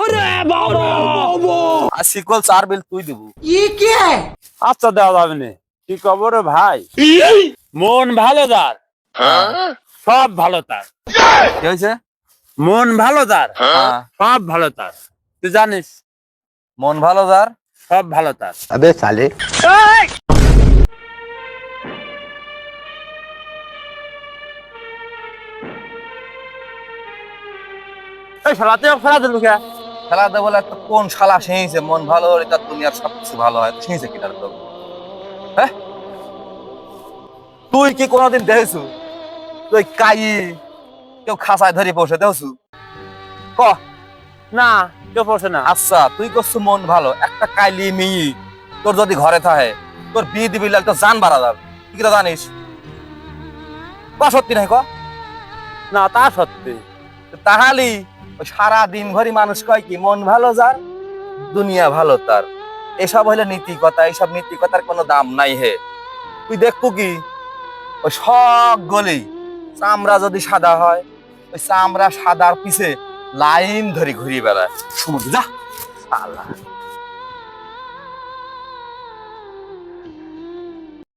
ওরে বাবা আর সিকল 4 বিল তুই দিব। আচ্ছা দেওয়া যাবে না। কি খবর রে ভাই? মন ভালো তার, সব ভালো তার। কি হয়েছে? মন ভালো তার, হ্যাঁ, সব ভালো তার। তুই জানিস মন ভালো যার। সব ভালো তার। अबे साले এই শালাতে ফেলা দিল কে? খেলাতে বলে একটা কোন শালা শিখেছে মন ভালো হলে তার দুনিয়ার সবকিছু ভালো হয়, শিখেছে কিনার তো? হ্যাঁ, তুই কি কোনোদিন দেখেছু তুই কাই কেউ খাসায় ধরে বসে দেখছু? ক। না, কেউ পড়ছে না। আচ্ছা, তুই করছু মন ভালো, একটা কাইলি মেয়ে তোর যদি ঘরে থাকে তোর বিয়ে দিবি লাগতো জান বাড়া যাবে, তুই কি তা জানিস? ক সত্যি নাই ক? না, তা সত্যি। তাহালি ওই সারা দিন ভরি মানুষ কয় কি মন ভালো যার দুনিয়া ভালো তার। এসব হইলে নীতি কথা, এইসব নীতি কথার কোনো দাম নাই হে। তুই দেখবো কি ওই সব গলি চামড়া যদি সাদা হয়, ওই চামড়া সাদার পিছে লাইন ধরে ঘুরিয়ে বেড়ায় সমুদ্র যা। আল্লাহ